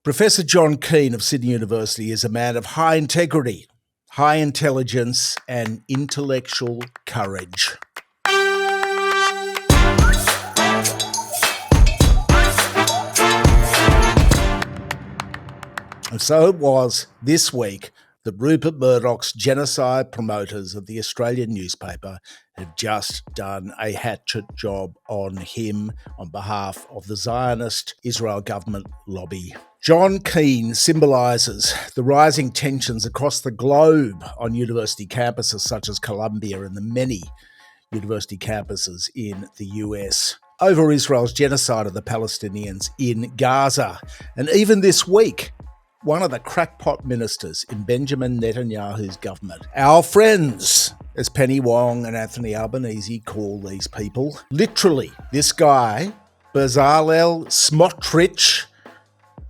Professor John Keane of Sydney University is a man of high integrity, high intelligence, and intellectual courage. And so it was this week that Rupert Murdoch's genocide promoters of the Australian newspaper have just done a hatchet job on him on behalf of the Zionist Israel government lobby. John Keane symbolises the rising tensions across the globe on university campuses such as Columbia and the many university campuses in the US over Israel's genocide of the Palestinians in Gaza. And even this week, one of the crackpot ministers in Benjamin Netanyahu's government, our friends, as Penny Wong and Anthony Albanese call these people, literally, this guy, Bezalel Smotrich,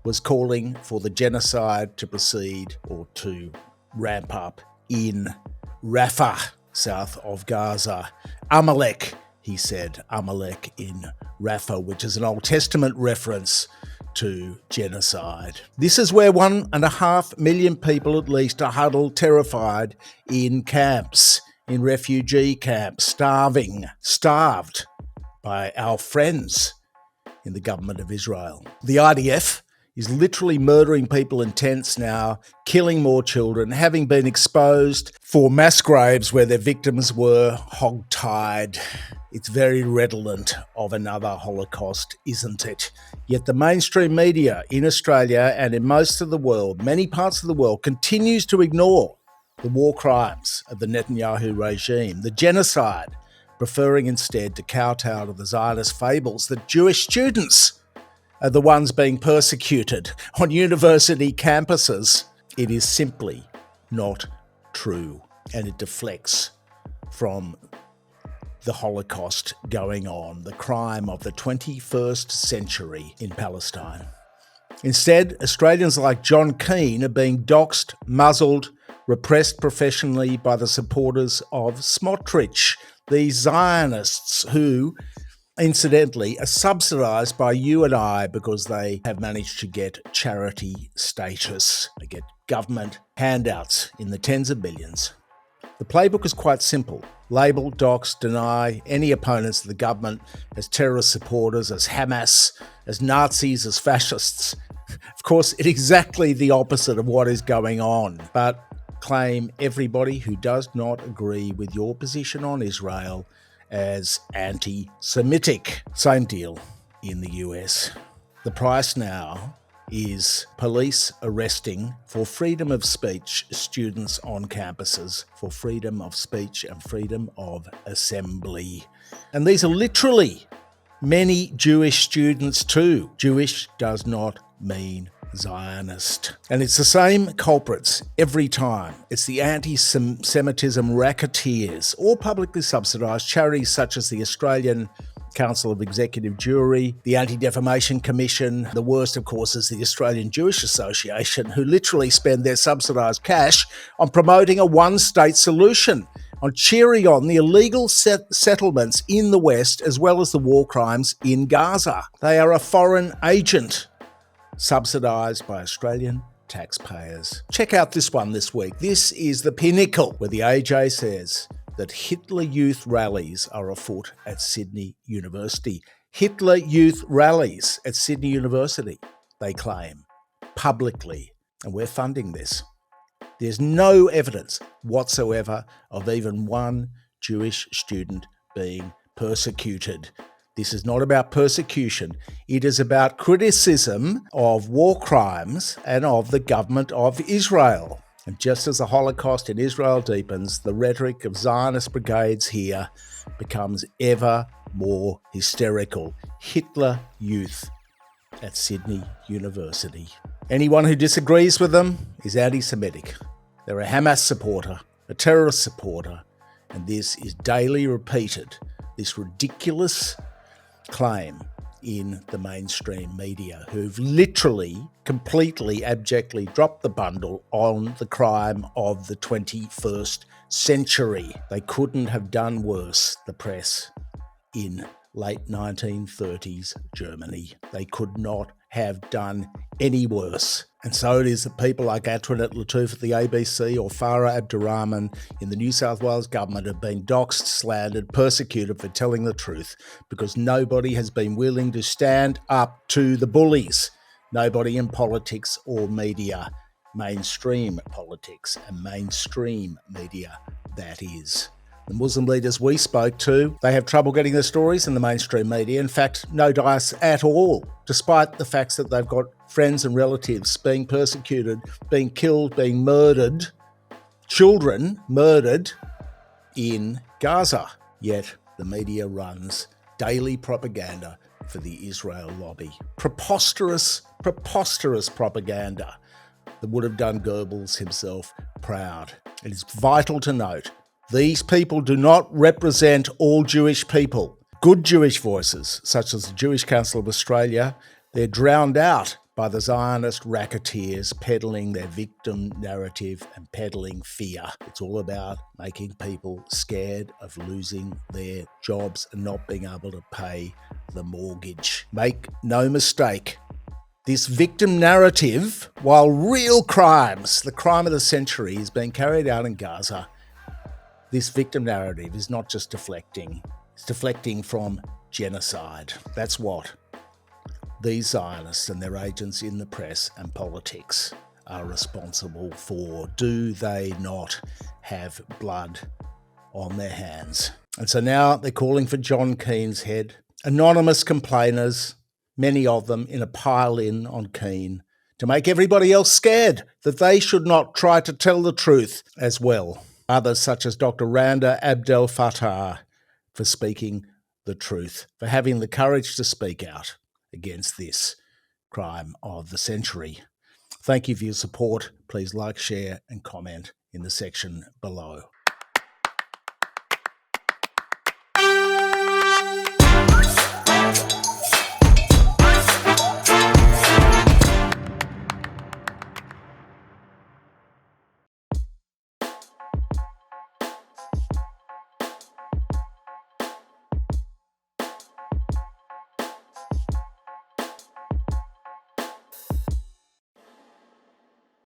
was calling for the genocide to proceed or to ramp up in Rafah, south of Gaza. Amalek, he said, Amalek in Rafah, which is an Old Testament reference to genocide. This is where 1.5 million people at least are huddled, terrified, in camps, in refugee camps, starved by our friends in the government of Israel. The IDF is literally murdering people in tents now, killing more children, having been exposed for mass graves where their victims were hog-tied. It's very redolent of another Holocaust, isn't it? Yet the mainstream media in Australia and in most of the world, many parts of the world, continues to ignore the war crimes of the Netanyahu regime, the genocide, preferring instead to kowtow to the Zionist fables that Jewish students are the ones being persecuted on university campuses. It is simply not true, and it deflects from the Holocaust going on, the crime of the 21st century in Palestine. Instead, Australians like John Keane are being doxed, muzzled, repressed professionally by the supporters of Smotrich, these Zionists who, incidentally, are subsidised by you and I because they have managed to get charity status. They get government handouts in the tens of millions. The playbook is quite simple. Label, dox, deny any opponents of the government as terrorist supporters, as Hamas, as Nazis, as fascists. Of course, it's exactly the opposite of what is going on, but claim everybody who does not agree with your position on Israel as anti-Semitic. Same deal in the US. The price now is police arresting for freedom of speech students on campuses, for freedom of speech and freedom of assembly. And these are literally many Jewish students too. Jewish does not mean Zionist. And it's the same culprits every time. It's the anti-Semitism racketeers or publicly subsidised charities such as the Australian Council of Executive Jury, the Anti-Defamation Commission. The worst, of course, is the Australian Jewish Association, who literally spend their subsidised cash on promoting a one-state solution, on cheering on the illegal settlements in the West as well as the war crimes in Gaza. They are a foreign agent subsidised by Australian taxpayers. Check out this one this week. This is the pinnacle, where the AJ says that Hitler Youth rallies are afoot at Sydney University. Hitler Youth rallies at Sydney University, they claim, publicly, and we're funding this. There's no evidence whatsoever of even one Jewish student being persecuted. This is not about persecution. It is about criticism of war crimes and of the government of Israel. And just as the Holocaust in Israel deepens, the rhetoric of Zionist brigades here becomes ever more hysterical. Hitler Youth at Sydney University. Anyone who disagrees with them is anti-Semitic. They're a Hamas supporter, a terrorist supporter, and this is daily repeated, this ridiculous claim in the mainstream media, who've literally, completely, abjectly dropped the bundle on the crime of the 21st century. They couldn't have done worse, the press, in late 1930s Germany. They could not have done any worse. And so it is that people like Atrinat Lattouf at the ABC or Farah Abdurrahman in the New South Wales government have been doxed, slandered, persecuted for telling the truth because nobody has been willing to stand up to the bullies. Nobody in politics or media, mainstream politics and mainstream media, that is. The Muslim leaders we spoke to, they have trouble getting their stories in the mainstream media. In fact, no dice at all, despite the facts that they've got friends and relatives being persecuted, being killed, being murdered, children murdered in Gaza. Yet the media runs daily propaganda for the Israel lobby. Preposterous propaganda that would have done Goebbels himself proud. It is vital to note these people do not represent all Jewish people. Good Jewish voices, such as the Jewish Council of Australia, they're drowned out by the Zionist racketeers peddling their victim narrative and peddling fear. It's all about making people scared of losing their jobs and not being able to pay the mortgage. Make no mistake, this victim narrative, while real crimes, the crime of the century, is being carried out in Gaza, this victim narrative is not just deflecting, it's deflecting from genocide. That's what these Zionists and their agents in the press and politics are responsible for. Do they not have blood on their hands? And so now they're calling for John Keen's head. Anonymous complainers, many of them in a pile-in on Keen, to make everybody else scared that they should not try to tell the truth as well. Others such as Dr. Randa Abdel-Fattah for speaking the truth, for having the courage to speak out against this crime of the century. Thank you for your support. Please like, share and comment in the section below.